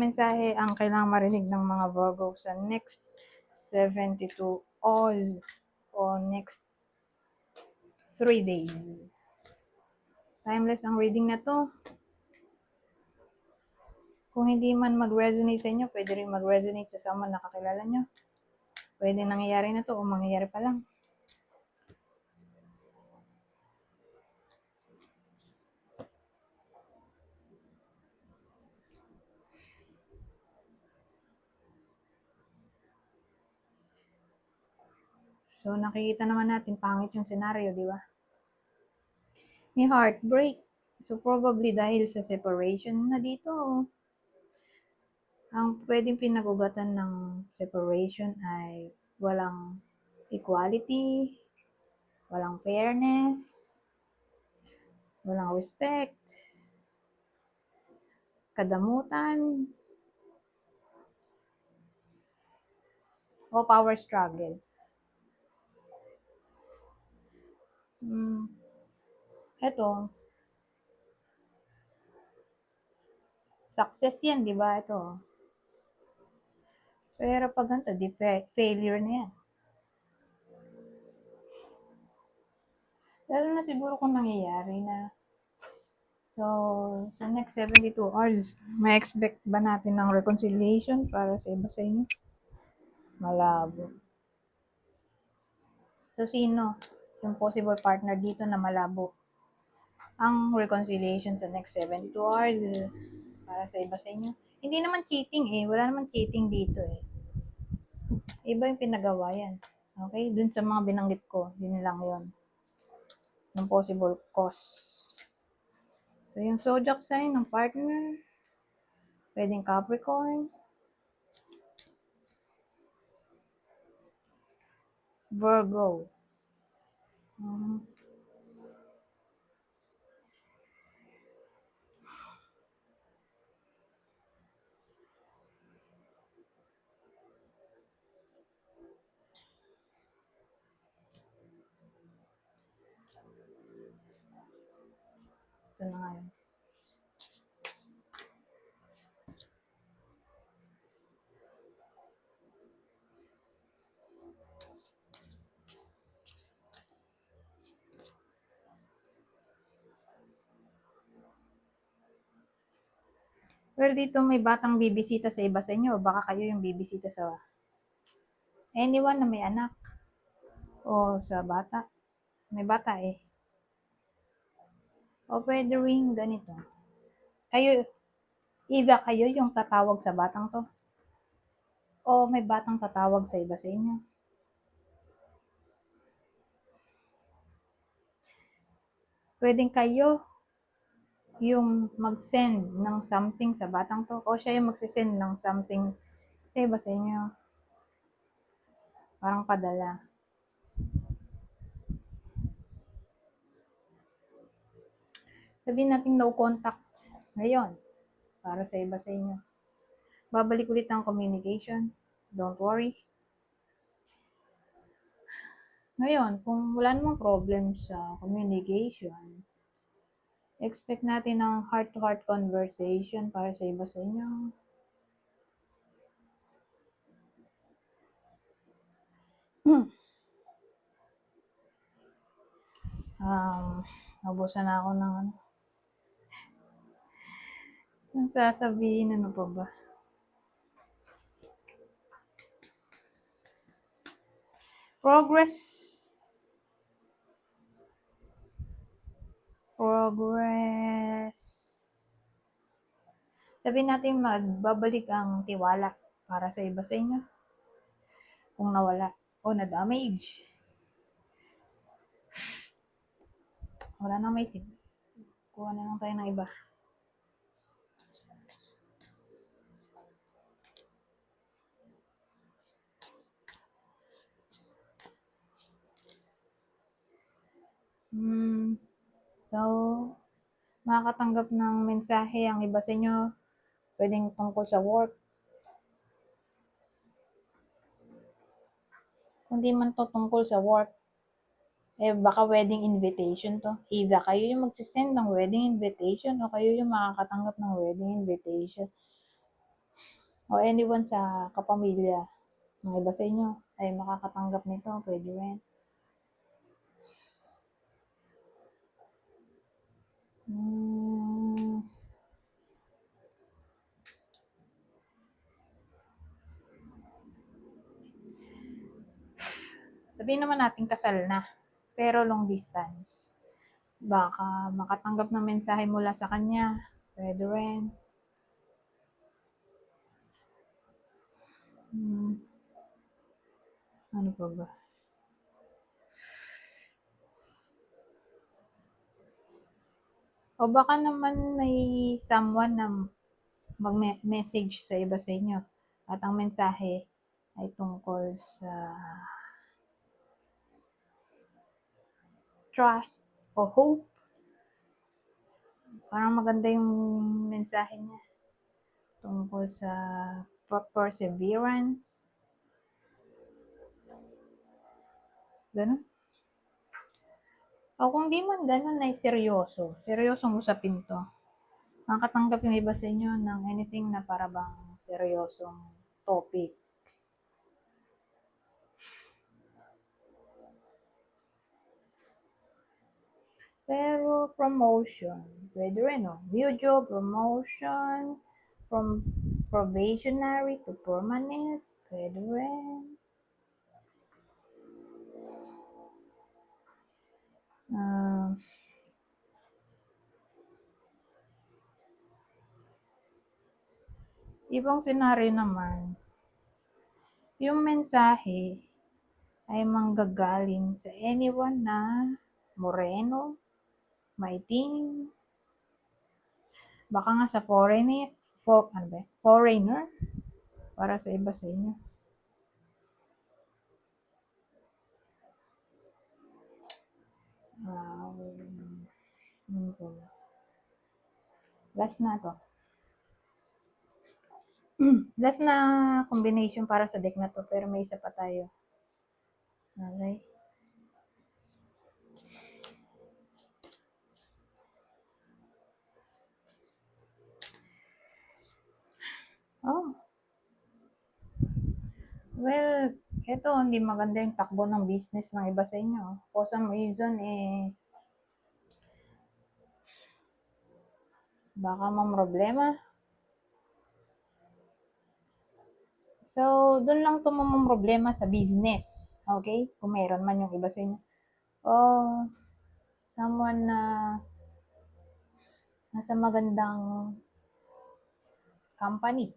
mensahe ang kailangang marinig ng mga Virgo sa next 72 hours o next 3 days. Timeless ang reading na to. Kung hindi man mag-resonate sa inyo, pwede rin mag-resonate sa someone na kakilala nyo. Pwede nangyayari na to o mangyayari pa lang. So, nakikita naman natin, pangit yung senaryo, di ba? May heartbreak. So, probably dahil sa separation na dito. Ang pwedeng pinagugatan ng separation ay walang equality, walang fairness, walang respect, kadamutan, o power struggle. Eto, success yan, di ba? Ito. Pero pag ganito, di failure na yan. Lalo na siguro kung nangyayari na. So, sa next 72 hours, may expect ba natin ng reconciliation para sa iba sa inyo? Malabo. So, sino yung possible partner dito na malabo? Ang reconciliation sa next 72 hours para sa iba sa inyo. Hindi naman cheating eh. Wala naman cheating dito eh. Iba yung pinagawa yan. Okay? Dun sa mga binanggit ko, yun lang yun. Ng possible cause. So, yung zodiac sign ng partner, pwedeng Capricorn, Virgo. Ito na nga yun. Well, dito may batang bibisita sa iba sa inyo. Baka kayo yung bibisita sa anyone na may anak. O sa bata. May bata eh. O pwede rin ganito. Kayo, either kayo yung tatawag sa batang to. O may batang tatawag sa iba sa inyo. Pwedeng kayo yung mag-send ng something sa batang to. O siya yung magsisend ng something sa iba sa inyo. Parang padala. Sabihin natin no contact ngayon para sa iba sa inyo. Babalik ulit ang communication. Don't worry. Ngayon, kung wala namang problem sa communication, expect natin ng heart-to-heart conversation para sa iba sa inyo. Nabusan na ako ng ano. Ang sasabihin, ano pa ba? Progress. Sabihin natin magbabalik ang tiwala para sa iba sa inyo. Kung nawala o na-damage. Wala nang may isip. Kuha na lang tayo ng iba. So, makakatanggap ng mensahe ang iba sa inyo. Pwedeng tungkol sa work. Kung di man to tungkol sa work, baka wedding invitation to. Either kayo yung magsisend ng wedding invitation o kayo yung makakatanggap ng wedding invitation. o anyone sa kapamilya ng iba sa inyo ay makakatanggap nito, pwede rin. Sabihin naman natin kasal na, pero long distance. Baka makatanggap ng mensahe mula sa kanya, pwede rin. Ano pa ba? O baka naman may someone na mag-message sa iba sa inyo at ang mensahe ay tungkol sa trust o hope. Parang maganda yung mensahe niya tungkol sa perseverance. Ganun. O kung di man ganun ay seryoso. Seryosong usapin to. Makatanggap yung iba sa inyo ng anything na para bang seryosong topic. Pero promotion, pwede rin, no? New job, promotion, from probationary to permanent, pwede rin. Ibang senaryo naman, yung mensahe ay manggagaling sa anyone na moreno, maitim, baka nga sa foreigner, foreigner, para sa iba sa inyo. Last na to. Last na combination para sa deck na to, pero may isa pa tayo. Okay. Oh. Well, eto, hindi maganda yung takbo ng business ng iba sa inyo. For some reason, baka mang problema. So, dun lang tumamang problema sa business. Okay? Kung mayroon man yung iba sa inyo. O, someone na nasa magandang company.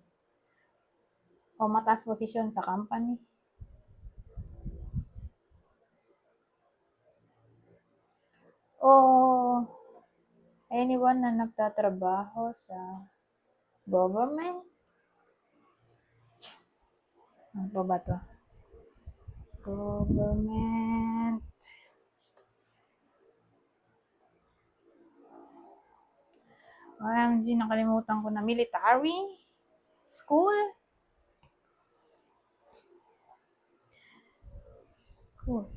O mataas posisyon sa company. O anyone na nagtatrabaho sa government. Ano pa ba to? Government. OMG, nakalimutan ko na. Military? School? School.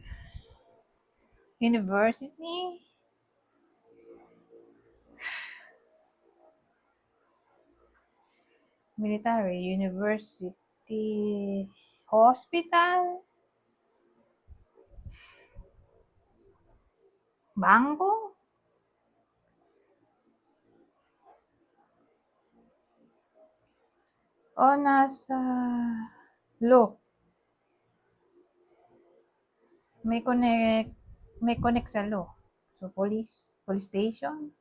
University? Military, university, hospital, bangko, o nasa law. May connect sa law. So, police station,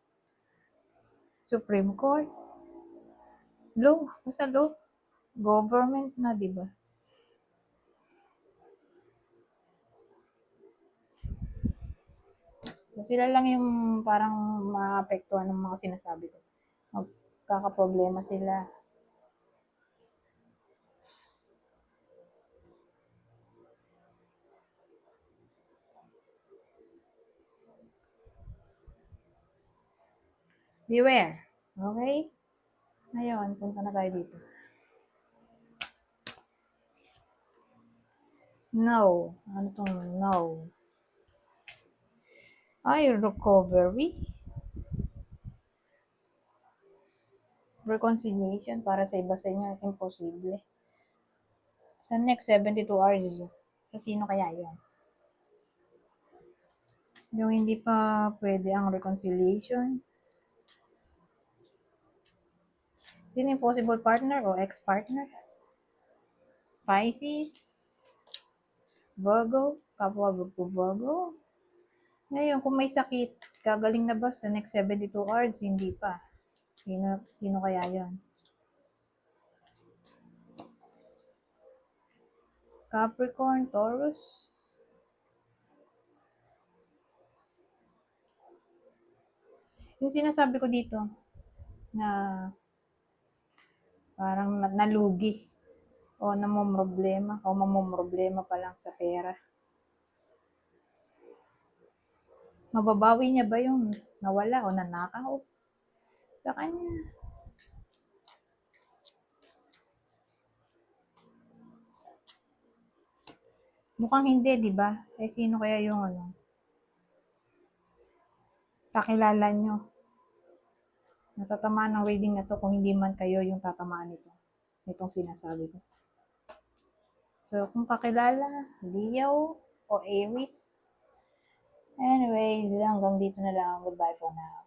Supreme Court, law, basta law. Government na, di ba? So, sila lang yung parang maapektuhan ng mga sinasabi ko. Magkakaproblema sila. Beware. Okay? Ngayon, punta na tayo dito. No. Ano tong no? Ay, recovery. reconciliation para sa iba sa inyo, imposible. Sa next 72 hours, sa sino kaya yun? Yung hindi pa pwede ang reconciliation. Sino yung possible partner o ex-partner? Pisces, Virgo, kapwa Virgo. Ngayon, kung may sakit, gagaling na ba sa next 72 hours? Hindi pa. Sino kaya yon? Capricorn, Taurus. Yung sinasabi ko dito, na parang nalugi o namomroblema o mamomroblema pa lang sa pera. Mababawi niya ba yung nawala o nanakaw sa kanya? Mukhang hindi, di ba? Eh, sino kaya yung kakilala nyo? Natatamaan ng reading na to kung hindi man kayo yung tatamaan nito. Itong sinasabi ko. So, kung kakilala, Leo o Aries. Anyways, hanggang dito na lang. Goodbye for now.